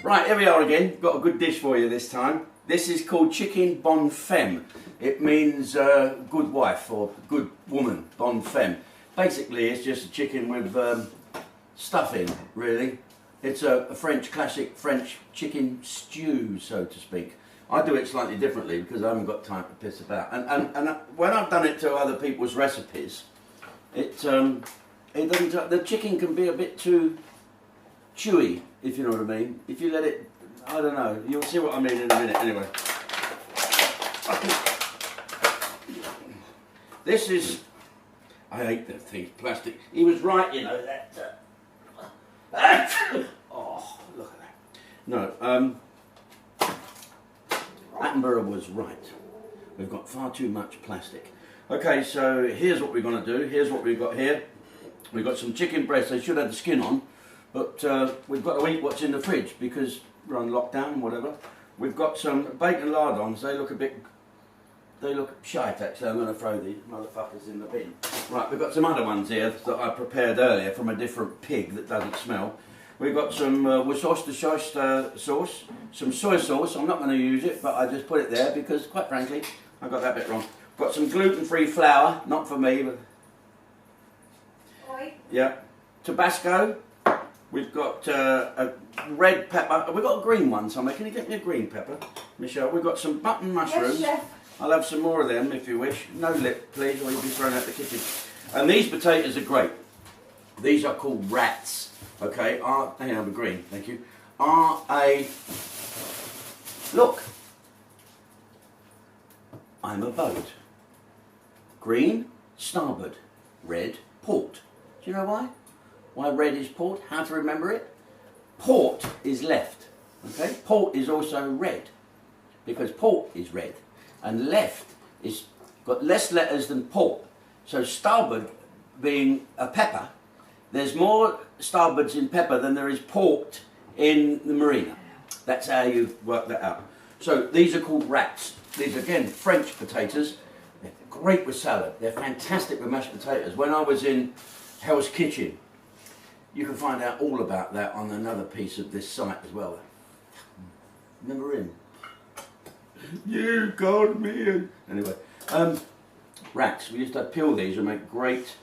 Right, here we are again. Got a good dish for you this time. This is called chicken Bonne Femme. It means good wife or good woman, Bonne Femme. Basically, it's just a chicken with stuffing, really. It's a French, classic French chicken stew, so to speak. I do it slightly differently because I haven't got time to piss about. And when I've done it to other people's recipes, it doesn't. The chicken can be a bit too chewy, if you know what I mean. If you let it, I don't know. You'll see what I mean in a minute. Anyway, this is. I hate that thing, plastic. He was right, you know that. Oh, look at that. No, Attenborough was right. We've got far too much plastic. Okay, so here's what we're going to do. Here's what we've got here. We've got some chicken breasts. They should have the skin on, but we've got to eat what's in the fridge because we're on lockdown and whatever. We've got some bacon lardons. They look a bit... They look shite actually. I'm going to throw these motherfuckers in the bin. Right, we've got some other ones here that I prepared earlier from a different pig that doesn't smell. We've got some Worcestershire sauce, some soy sauce. I'm not going to use it, but I just put it there because, quite frankly, I got that bit wrong. Got some gluten-free flour, not for me, but... Oi. Yeah. Tabasco. We've got a red pepper. We've got a green one somewhere. Can you get me a green pepper, Michelle? We've got some button mushrooms. Yes, chef. I'll have some more of them if you wish. No lip, please, or you'll be thrown out the kitchen. And these potatoes are great. These are called rats. Okay, hang on, green, thank you. Look. I'm a boat. Green, starboard. Red, port. Do you know why? Why red is port? How to remember it? Port is left. Okay, port is also red because port is red. And left is got less letters than port. So starboard being a pepper, there's more starboards in pepper than there is port in the marina. That's how you work that out. So these are called rats. These are, again, French potatoes. They're great with salad. They're fantastic with mashed potatoes. When I was in Hell's Kitchen, you can find out all about that on another piece of this site as well. Remember him? You called me. Anyway, rats. We used to peel these and make great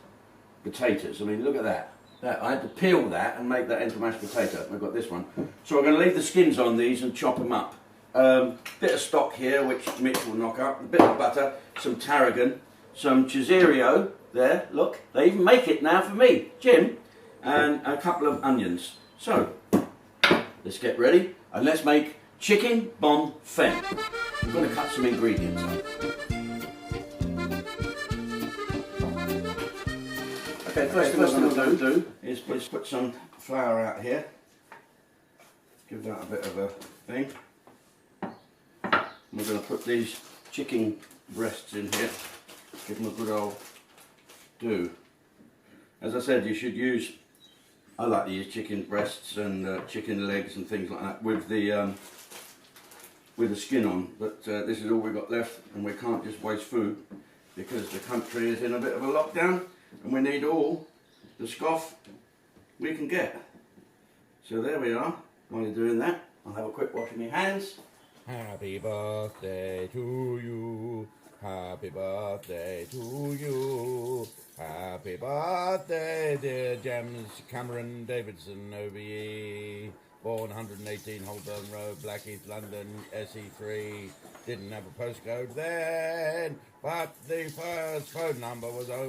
potatoes. I mean, look at that. I had to peel that and make that into mashed potato. I've got this one. So I'm going to leave the skins on these and chop them up. Bit of stock here, which Mitch will knock up. A bit of butter, some tarragon, some Cesario. There, look. They even make it now for me, Jim, and a couple of onions. So let's get ready and let's make chicken Bonne Femme. I'm going to cut some ingredients up. Okay, first thing I'm going to do is put some flour out here. Give that a bit of a thing. We're going to put these chicken breasts in here. Give them a good old do. As I said, you should use, I like to use chicken breasts and chicken legs and things like that with the skin on, but this is all we've got left and we can't just waste food because the country is in a bit of a lockdown and we need all the scoff we can get. So there we are. While you're doing that, I'll have a quick wash of my hands. Happy birthday to you, happy birthday to you, happy birthday dear James Cameron Davidson OBE. Born 118 Holborn Road, Blackheath, London, SE3. Didn't have a postcode then, but the first phone number was I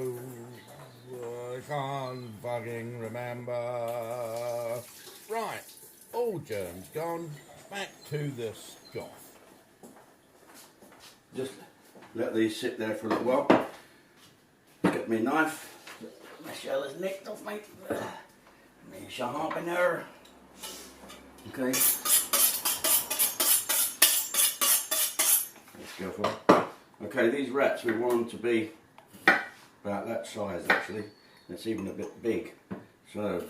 can't fucking remember. Right, all germs gone, back to the scoff. Just let these sit there for a little while. Get me a knife. Michelle has nicked off me. Me sharpener. Okay. Let's go for it. Okay, these rats, we want them to be about that size actually. That's even a bit big. So,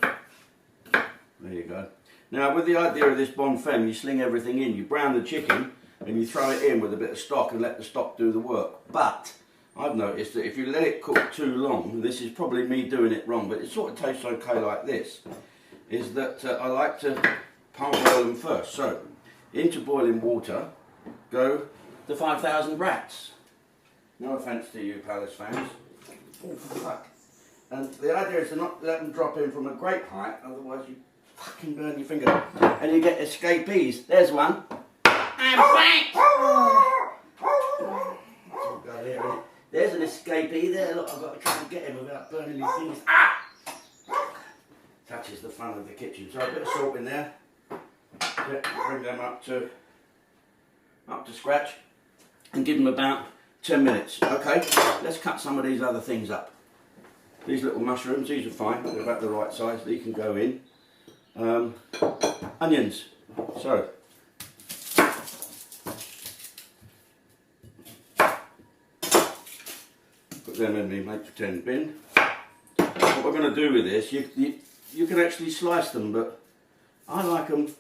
there you go. Now, with the idea of this Bonne Femme, you sling everything in. You brown the chicken and you throw it in with a bit of stock and let the stock do the work. But I've noticed that if you let it cook too long, this is probably me doing it wrong, but it sort of tastes okay like this, is that I like to parboil them first. So, into boiling water go the 5,000 rats. No offence to you Palace fans. Oh fuck. And the idea is to not let them drop in from a great height, otherwise you fucking burn your finger. And you get escapees. There's one. And bang! There's an escapee there. Look, I've got to try and get him without burning his fingers. Ah! Touches the front of the kitchen. So a bit of salt in there. Bring them up to scratch and give them about 10 minutes. Okay, let's cut some of these other things up. These little mushrooms, these are fine, they're about the right size, they can go in. Onions, so. Put them in the make pretend bin. What we're going to do with this, you can actually slice them, but I like them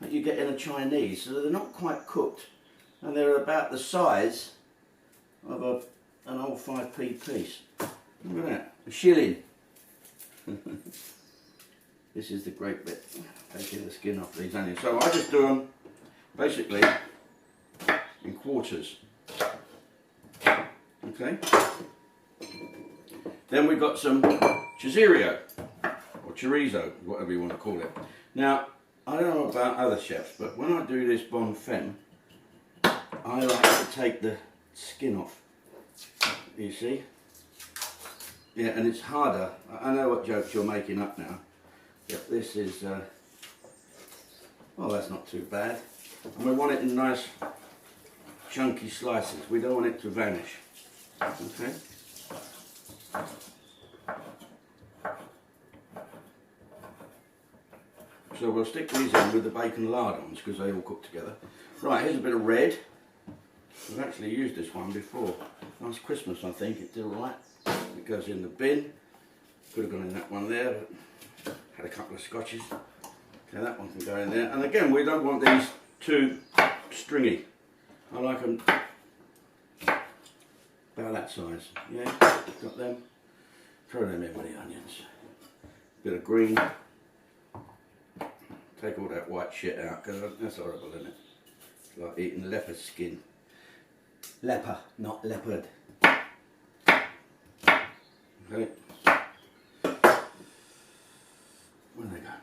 that you get in a Chinese, so they're not quite cooked. And they're about the size of an old 5p piece. Look at that, a shilling. This is the great bit, taking the skin off these onions. So I just do them basically in quarters. Okay. Then we've got some chorizo, or chorizo, whatever you want to call it. Now, I don't know about other chefs, but when I do this Bonne Femme, I like to take the skin off, you see? Yeah, and it's harder. I know what jokes you're making up now, but this is, well, that's not too bad. And we want it in nice chunky slices. We don't want it to vanish, okay? So we'll stick these in with the bacon lardons because they all cook together. Right, here's a bit of red. We've actually used this one before. Last Christmas I think, it did alright. It goes in the bin. Could have gone in that one there, but had a couple of scotches. Okay, that one can go in there. And again, we don't want these too stringy. I like them about that size. Yeah, got them. Throw them in with the onions. Bit of green. Take all that white shit out because that's horrible, isn't it? It's like eating leopard skin. Leper, not leopard. Okay. Where they go?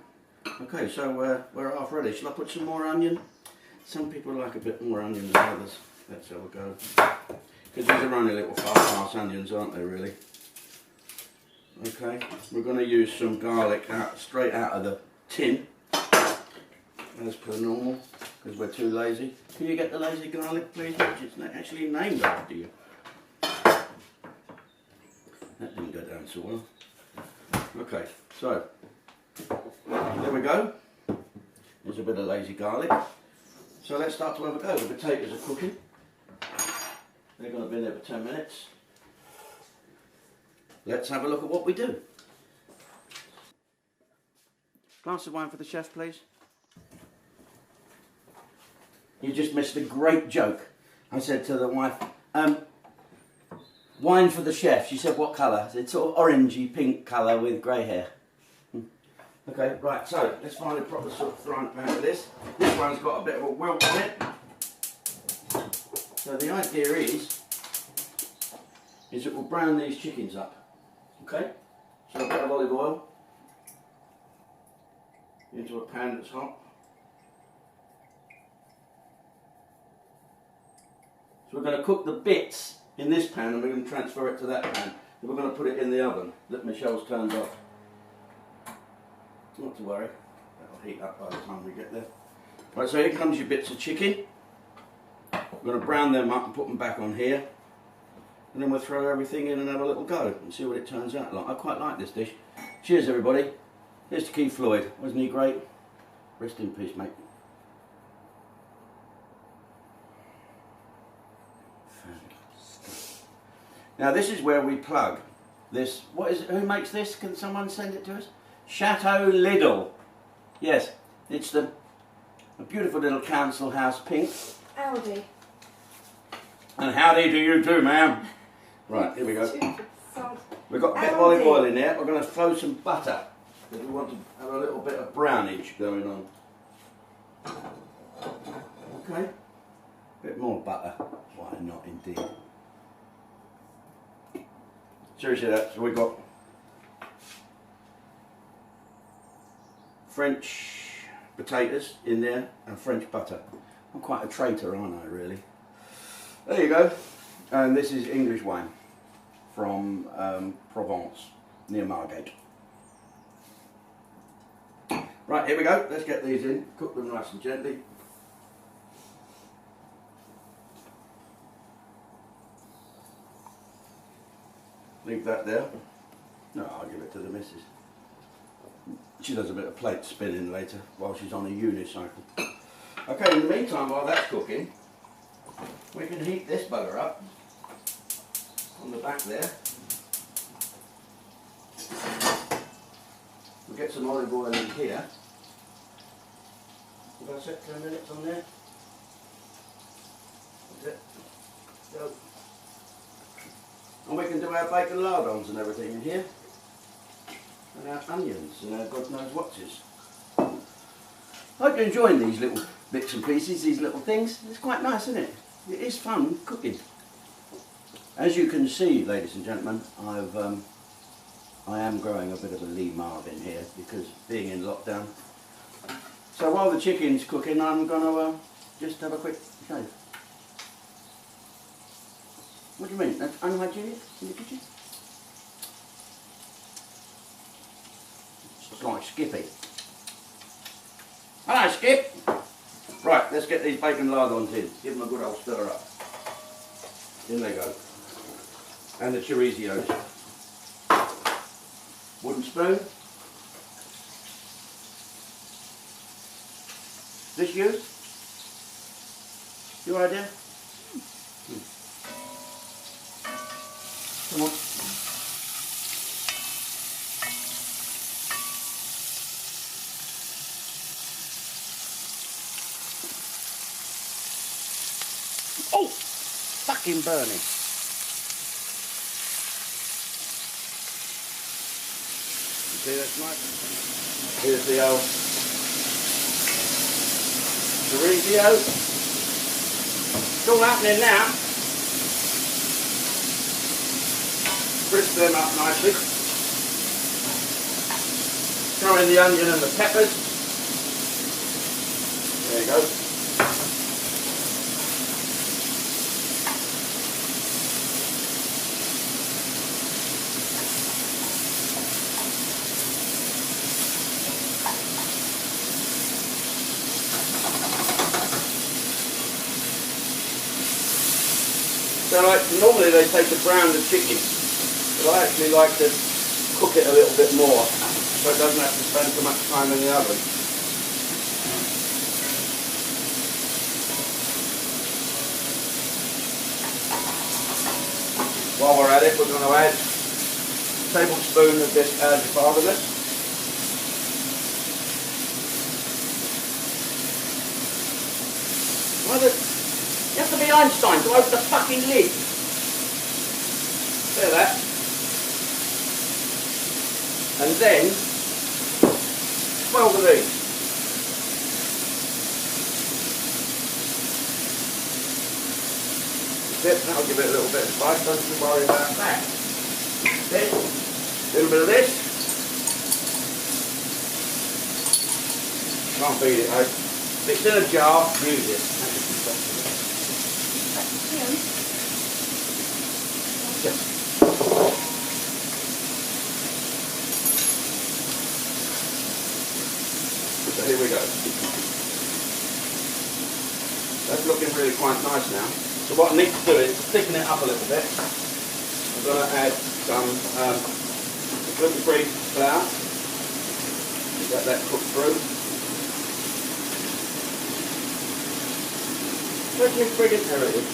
Okay, so we're half ready. Shall I put some more onion? Some people like a bit more onion than others. That's how we go. Because these are only little fast onions, aren't they, really? Okay, we're going to use some garlic straight out of the tin. As per normal, because we're too lazy. Can you get the lazy garlic, please? It's actually named after you. That didn't go down so well. Okay, so there we go. There's a bit of lazy garlic. So let's start to have a go. The potatoes are cooking. They're going to be there for 10 minutes. Let's have a look at what we do. Glass of wine for the chef, please. You just missed a great joke. I said to the wife, wine for the chef. She said, what colour? It's sort of orangey pink colour with grey hair. Okay, right, so let's find a proper sort of frying pan for this. This one's got a bit of a wilt in it. So the idea is it will brown these chickens up. Okay, so a bit of olive oil into a pan that's hot. So we're going to cook the bits in this pan and we're going to transfer it to that pan. And we're going to put it in the oven that Michelle's turned off. Not to worry, that'll heat up by the time we get there. Right, so here comes your bits of chicken. We're going to brown them up and put them back on here. And then we'll throw everything in and have a little go and see what it turns out like. I quite like this dish. Cheers everybody. Here's to Keith Floyd. Wasn't he great? Rest in peace, mate. Now this is where we plug this. What is it? Who makes this? Can someone send it to us? Chateau Lidl. Yes, it's a beautiful little council house pink. Howdy. And howdy do you do, ma'am? Right, here we go. We've got a bit of olive oil in there. We're going to throw some butter because we want to have a little bit of brownage going on. Okay, bit more butter. Why not indeed? Seriously, that's we got French potatoes in there and French butter. I'm quite a traitor, aren't I, really? There you go. And this is English wine from Provence, near Margate. Right, here we go. Let's get these in. Cook them nice and gently. Leave that there. No, I'll give it to the missus. She does a bit of plate spinning later while she's on a unicycle. Okay, in the meantime, while that's cooking, we can heat this bugger up on the back there. We'll get some olive oil in here. Have I set 10 minutes on there? That's it. Go. And we can do our bacon lardons and everything in here. And our onions and our God knows what's. I hope you're enjoying these little bits and pieces, these little things. It's quite nice, isn't it? It is fun cooking. As you can see, ladies and gentlemen, I am growing a bit of a Lee Marvin here because being in lockdown. So while the chicken's cooking, I'm going to just have a quick shave. What do you mean? That's unhygienic in the kitchen? It's like Skippy. Hello, Skip! Right, let's get these bacon lardons in. Give them a good old stir up. In they go. And the chorizios. Wooden spoon. This used? Your idea? Come on. Oh! Fucking burning. You see that smoke? Here's the old chorizo. It's all happening now. Crisp them up nicely. Throw in the onion and the peppers. There you go. So normally they take to brown the chicken, but I actually like to cook it a little bit more so it doesn't have to spend so much time in the oven. While we're at it, we're going to add a tablespoon of this asparagus. You have to be Einstein to open the fucking lid. There that. And then 12 of these. That's it, that'll give it a little bit of spice, don't you worry about that. Then a little bit of this. Can't beat it, eh? If it's in a jar, use it. So here we go. That's looking really quite nice now. So what I need to do is thicken it up a little bit. I'm going to add some gluten-free flour. Let that cook through. Where's my friggin' heritage?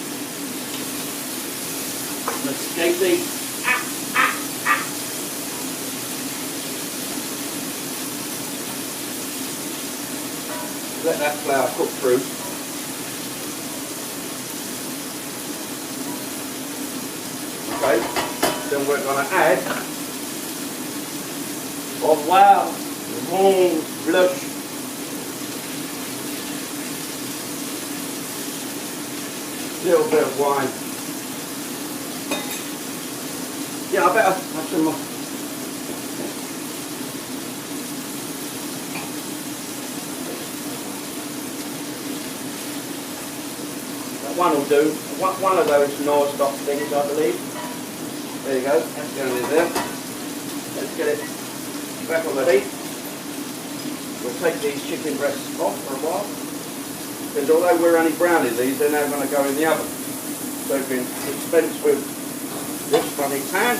Let's escape these. Let that flour cook through. Okay, then we're going to add, oh wow, blush. little bit of wine. Yeah, I better have some more. One will do. One of those Norstock things, I believe. There you go. That's going in there. Let's get it back on the heat. We'll take these chicken breasts off for a while. Because although we're only browning these, they're now going to go in the oven. So we can dispense with this funny pan.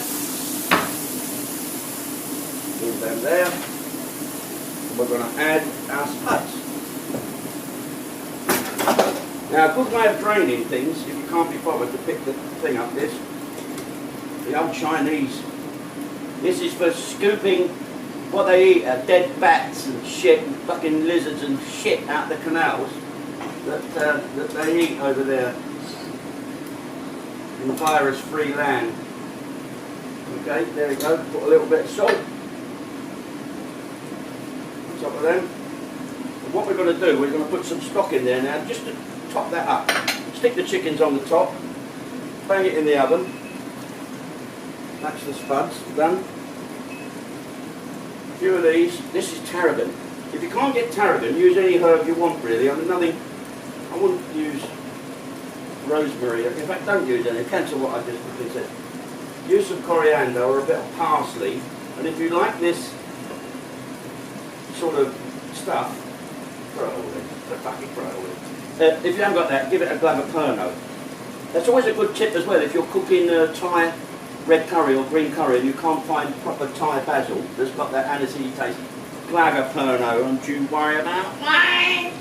Leave them there. And we're going to add our spuds. Now, a good way of draining things, if you can't be bothered to pick the thing up, the old Chinese. This is for scooping what they eat, dead bats and shit, and fucking lizards and shit out the canals that they eat over there in virus-free land. Okay, there we go. Put a little bit of salt on top of them. And what we're going to do, we're going to put some stock in there now, just to top that up. Stick the chickens on the top, bang it in the oven. That's the spuds, done. A few of these. This is tarragon. If you can't get tarragon, use any herb you want really. I wouldn't use rosemary. In fact, don't use any. Cancel what I just quickly said. Use some coriander or a bit of parsley. And if you like this sort of stuff, throw it all in. Throw it all in. If you haven't got that, give it a glove of Pernod. That's always a good tip as well. If you're cooking Thai red curry or green curry and you can't find proper Thai basil that's got that aniseed taste, glove of Pernod, don't you worry about wine.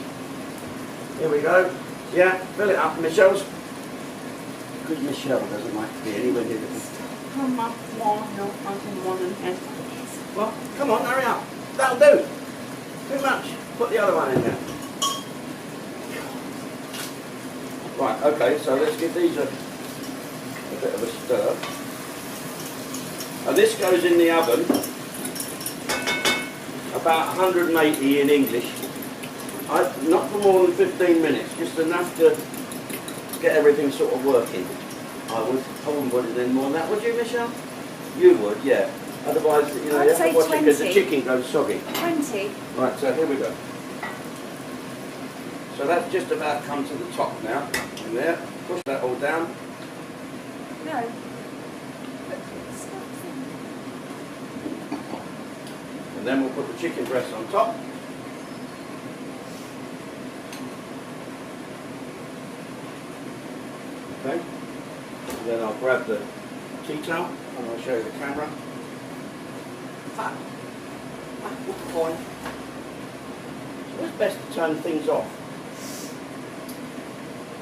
Here we go. Yeah, fill it up, Michelle's. Because Michelle doesn't like to be anywhere near the... Come on, well, come on, hurry up. That'll do. Too much. Put the other one in there. Right, okay, so let's give these a bit of a stir. And this goes in the oven about 180 in English. Not for more than 15 minutes, just enough to get everything sort of working. I wouldn't put it in more than that, would you, Michelle? You would, yeah. Otherwise, you know, you have to watch it because the chicken goes soggy. 20. Right, so here we go. So that's just about come to the top now. In there, push that all down. No. And then we'll put the chicken breast on top. Okay. And then I'll grab the tea towel and I'll show you the camera. Good point. So it's best to turn things off.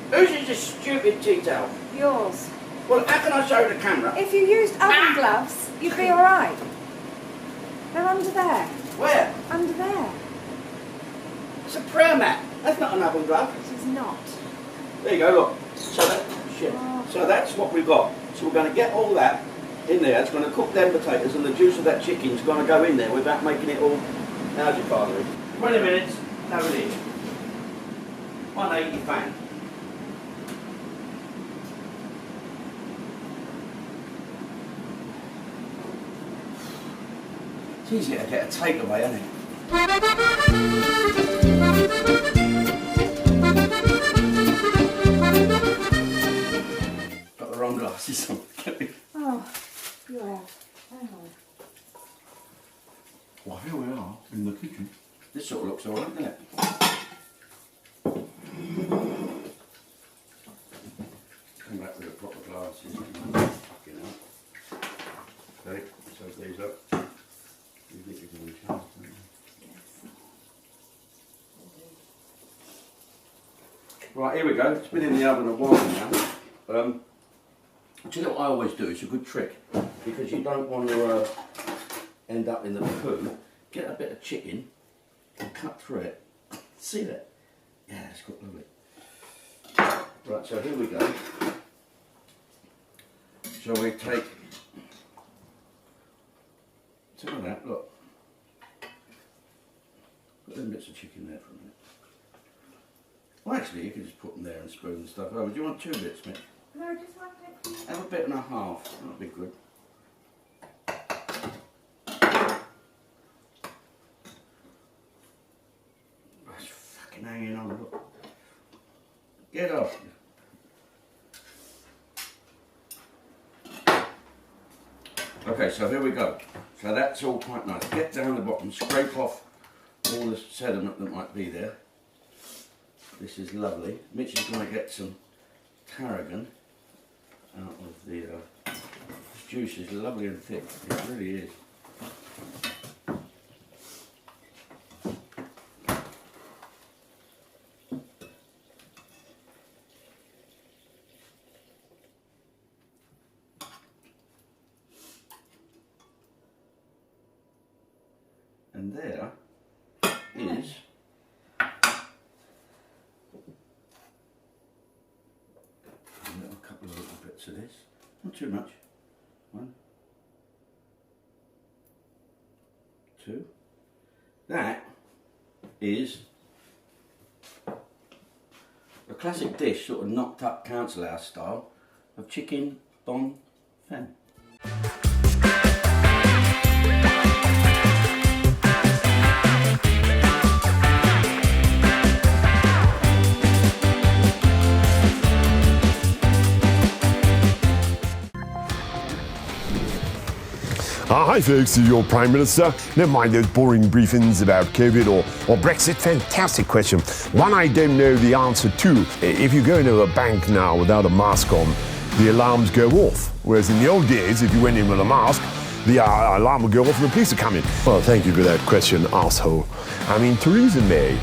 Whose is this stupid tea towel? Yours. Well, how can I show the camera? If you used oven gloves, you'd be alright. They're under there. Where? Under there. It's a prayer mat. That's not an oven glove. It is not. There you go, look. So that's what we've got. So we're going to get all that in there. It's going to cook them potatoes and the juice of that chicken's going to go in there without making it all algae. 20 minutes, have it in. 180 fan. It's easier to get a takeaway, isn't it? Got the wrong glasses on. Oh, you have. Hang on. Well, here we are in the kitchen. This sort of looks alright, doesn't it? Come back with the proper glasses. Fucking hell. Okay, so these up. You think you're going to charge, don't you? Yes. Right, here we go. It's been in the oven a while now. Do you know what I always do? It's a good trick because you don't want to end up in the poo. Get a bit of chicken and cut through it. See that? Yeah, it's got lovely. Right, so here we go. Shall we take some of that? Look. Put them bits of chicken there for a minute. Well, actually, you can just put them there and spoon the stuff over. Do you want 2 bits, Mitch? No, just one bit. Have a bit and a half. That'll be good. That's fucking hanging on. Look. Get off. Okay, so here we go. So that's all quite nice. Get down the bottom, scrape off all the sediment that might be there. This is lovely. Mitch is going to get some tarragon out of the this juice is lovely and thick. It really is. And there is a couple of little bits of this. Not too much. 1, 2. That is a classic dish, sort of knocked up council house style, of chicken Bonne, Femme. Hi folks, this is your Prime Minister. Never mind those boring briefings about COVID or Brexit. Fantastic question. One I don't know the answer to. If you go into a bank now without a mask on, the alarms go off. Whereas in the old days, if you went in with a mask, the alarm would go off and the police would come in. Well, thank you for that question, arsehole. I mean, Theresa May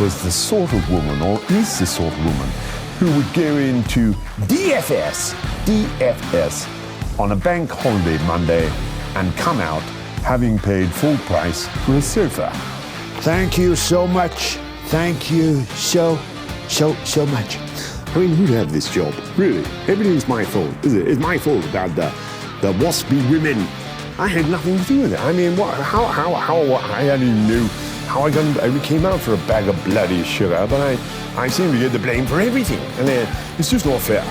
was the sort of woman, or is the sort of woman, who would go into DFS on a bank holiday Monday and come out having paid full price for a sofa. Thank you so much. Thank you so much. I mean, who'd have this job? Really? Everything's my fault, is it? It's my fault about the waspy women. I had nothing to do with it. I mean, how I don't even know how I came out for a bag of bloody sugar, but I seem to get the blame for everything. And it's just not fair.